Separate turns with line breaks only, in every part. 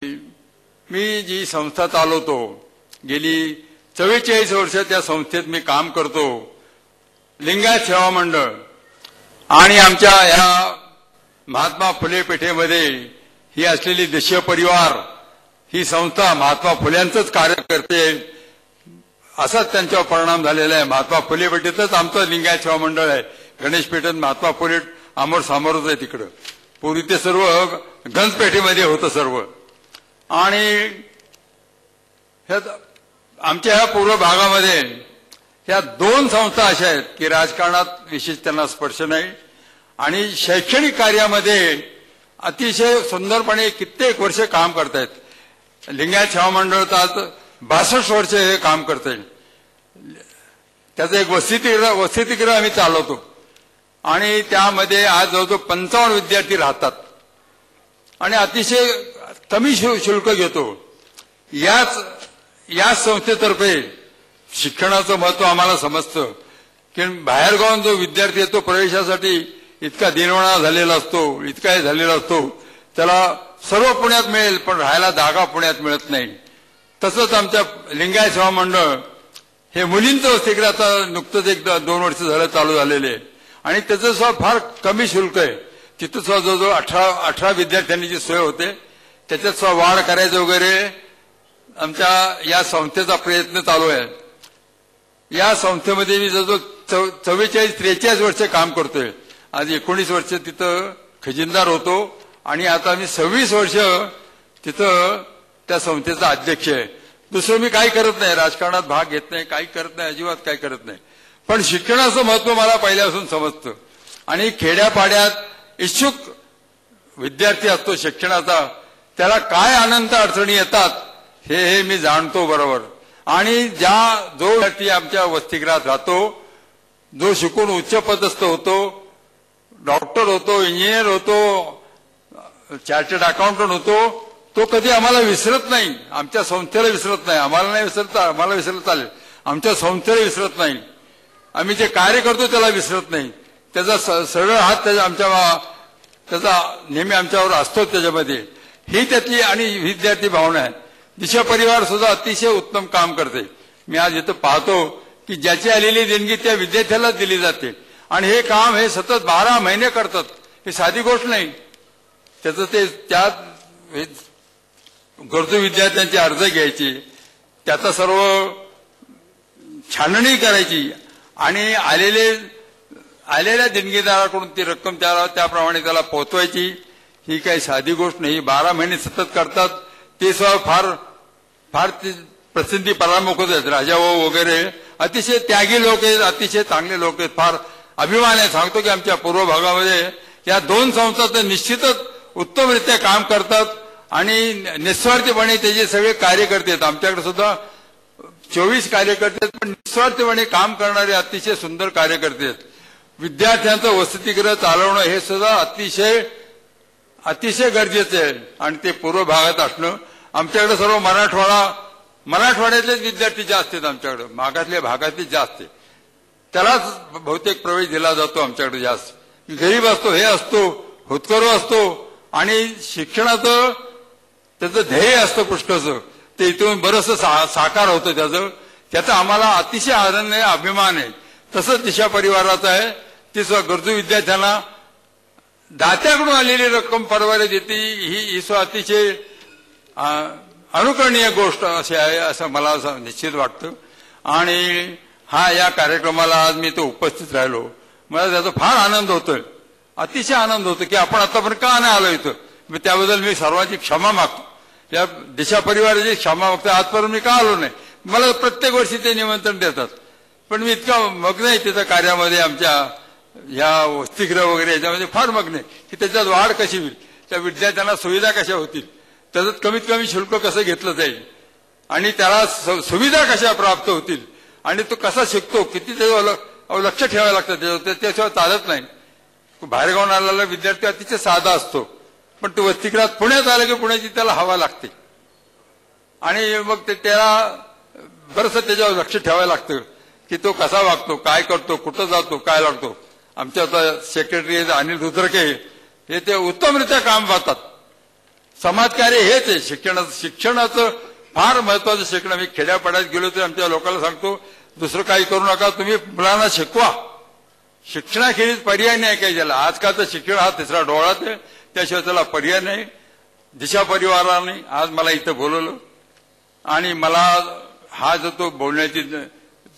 मी जी संस्था चालवतो गेली 44 वर्ष त्या संस्थेत मी काम करतो. लिंगायत सेवा मंडळ आणि आमच्या ह्या महात्मा फुले पेठेमध्ये ही असलेली देशीय परिवार ही संस्था महात्मा फुल्यांचंच कार्य करते असाच त्यांच्यावर परिणाम झालेला आहे. महात्मा फुले पेठेतच आमचं लिंगायत सेवा मंडळ आहे. गणेश पेठेत महात्मा फुले आमोर सामोरच आहे. तिकडं पूर्वी ते सर्व गंज पेठेमध्ये होतं सर्व. आणि आमच्या ह्या पूर्व भागामध्ये ह्या दोन संस्था अशा आहेत की राजकारणात विशेष त्यांना स्पर्श नाही आणि शैक्षणिक कार्यामध्ये अतिशय सुंदरपणे कित्येक वर्ष काम करतायत. लिंगायत सेवा मंडळ आज 62 वर्ष हे काम करते. त्याचं एक वसतिगृह आम्ही चालवतो आणि त्यामध्ये आज जवळजवळ 55 विद्यार्थी राहतात आणि अतिशय कमी शुल्क घेतो. याच संस्थेतर्फे शिक्षणाचं महत्व आम्हाला समजतं की बाहेरगावून जो विद्यार्थी येतो प्रवेशासाठी इतका दिनवणा झालेला असतो, इतका हे झालेला असतो, त्याला सर्व पुण्यात मिळेल पण राहायला जागा पुण्यात मिळत नाही. तसंच आमच्या लिंगायत सेवा मंडळ हे मुलींचं वसतिगृह आता नुकतंच 1-2 वर्ष झालं चालू झालेले आहे आणि त्याचं सुद्धा फार कमी शुल्क आहे. तिथं सुद्धा जवळजवळ 18 विद्यार्थ्यांची सोय होते. त्याच्यात सुद्धा वाढ करायचं वगैरे आमच्या या संस्थेचा प्रयत्न चालू आहे. या संस्थेमध्ये मी जवळजवळ 44-43 वर्ष काम करतोय. आज 19 वर्ष तिथं खजिनदार होतो आणि आता मी 26 वर्ष तिथं त्या संस्थेचा अध्यक्ष आहे. दुसरं मी काही करत नाही, राजकारणात भाग घेत नाही, काही करत नाही, अजिबात काही करत नाही. पण शिक्षणाचं महत्व मला पहिल्यापासून समजतं आणि खेड्यापाड्यात इच्छुक विद्यार्थी असतो शिक्षणाचा, त्याला काय अनंत अडचणी येतात हे मी जाणतो बरोबर. आणि जो विद्यार्थी आमच्या वसतिगृहात राहतो, जो शिकून उच्च पदस्थ होतो, डॉक्टर होतो, इंजिनियर होतो, चार्टर्ड अकाउंटंट होतो, तो कधी आम्हाला विसरत नाही. आमच्या संस्थेला विसरत नाही. आम्हाला नाही विसरत, आम्हाला विसरत चालेल, आमच्या संस्थेला विसरत नाही. आम्ही जे कार्य करतो त्याला विसरत नाही. त्याचा सरळ हात त्याचा नेहमी आमच्यावर असतो त्याच्यामध्ये. ही त्यातली आणि विद्यार्थी भावना आहे. दिशा परिवार सुद्धा अतिशय उत्तम काम करते. मी आज इथं पाहतो की ज्याची आलेली देणगी त्या विद्यार्थ्यालाच दिली जाते आणि हे काम हे सतत 12 महिने करतात. ही साधी गोष्ट नाही. त्याचं ते त्यात गरजू विद्यार्थ्यांचे अर्ज घ्यायचे, त्याचा सर्व छाननी करायची आणि आलेल्या देणगीदाराकडून ती रक्कम त्याप्रमाणे त्याला पोहोचवायची. ही काही साधी गोष्ट नाही. 12 महिने सतत करतात. ते सुद्धा फार प्रसिद्धी परामुख आहेत. राजाभाऊ वगैरे अतिशय त्यागी लोक आहेत, अतिशय चांगले लोक आहेत. फार अभिमान आहे. सांगतो की आमच्या पूर्व भागामध्ये या दोन संस्था तर निश्चितच उत्तमरित्या काम करतात आणि निस्वार्थीपणे त्याचे सगळे कार्यकर्ते आहेत. आमच्याकडे सुद्धा 24 कार्यकर्ते आहेत पण निस्वार्थीपणे काम करणारे अतिशय सुंदर कार्यकर्ते आहेत. विद्यार्थ्यांचं वसतिगृह चालवणं हे सुद्धा अतिशय गरजेचं आहे आणि ते पूर्व भागात असणं. आमच्याकडे सर्व मराठवाड्यातलेच विद्यार्थी जास्त आहेत. आमच्याकडे मागातल्या भागातले जास्त आहे. त्यालाच बहुतेक प्रवेश दिला जातो आमच्याकडे जास्त. गरीब असतो, हे असतो, होतकरू असतो आणि शिक्षणाचं त्याचं ध्येय असतं पुष्कळचं, ते इथून बरंचसं साकार होतं. त्याचा आम्हाला अतिशय आनंद आहे, अभिमान आहे. तसंच दिशा परिवाराचं आहे. ती गरजू विद्यार्थ्यांना दात्याकडून आलेली रक्कम परवाने देते. ही अतिशय अनुकरणीय गोष्ट अशी आहे असं मला निश्चित वाटतं. आणि या कार्यक्रमाला आज मी तो उपस्थित राहिलो, मला त्याचा फार आनंद होतोय, अतिशय आनंद होतो की आपण आतापर्यंत का नाही आलो इथं. त्याबद्दल मी सर्वांची क्षमा मागतो. या दिशा परिवाराची क्षमा मागतो. आजपर्यंत मी का आलो नाही. मला प्रत्येक वर्षी ते निमंत्रण देतात पण मी इतका मग्न आहे तिथं कार्यामध्ये, आमच्या या वसतिगृह वगैरे याच्यामध्ये फार मग्न आहे की त्याच्यात वाढ कशी होईल, त्या विद्यार्थ्यांना सुविधा कशा होतील, त्याच्यात कमीत कमी शुल्क कसं घेतलं जाईल आणि त्याला सुविधा कशा प्राप्त होतील आणि तो कसा शिकतो, किती त्याच्यावर लक्ष ठेवायला लागतं. त्याशिवाय चालत नाही. बाहेरगावून आलेला विद्यार्थी अतिशय साधा असतो पण तो वसतिगृहात पुण्यात आला की पुण्याची त्याला हवा लागते आणि मग त्याला बरंचसं त्याच्यावर लक्ष ठेवायला लागतं की तो कसा वागतो, काय करतो, कुठं जातो, काय लागतो. आमच्या आता सेक्रेटरी अनिल दुधरके हे ते उत्तमरित्या काम पाहतात. समाजकार्य हेच आहे. शिक्षणाचं फार महत्वाचं शिक्षण. मी खेड्यापाड्यात गेलो तर आमच्या लोकांना सांगतो, दुसरं काही करू नका, तुम्ही मुलांना शिकवा. शिक्षणाखेरीज पर्याय नाही काही त्याला. आजकालचं शिक्षण हा तिसरा डोळाच आहे, त्याशिवाय त्याला पर्याय नाही. दिशा परिवाराने आज मला इथं बोलवलं आणि मला हा जो तो बोलण्याची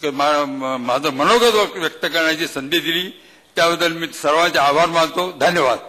माझं मनोगत व्यक्त करण्याची संधी दिली, त्याबद्दल मी सर्वांचे आभार मानतो. धन्यवाद.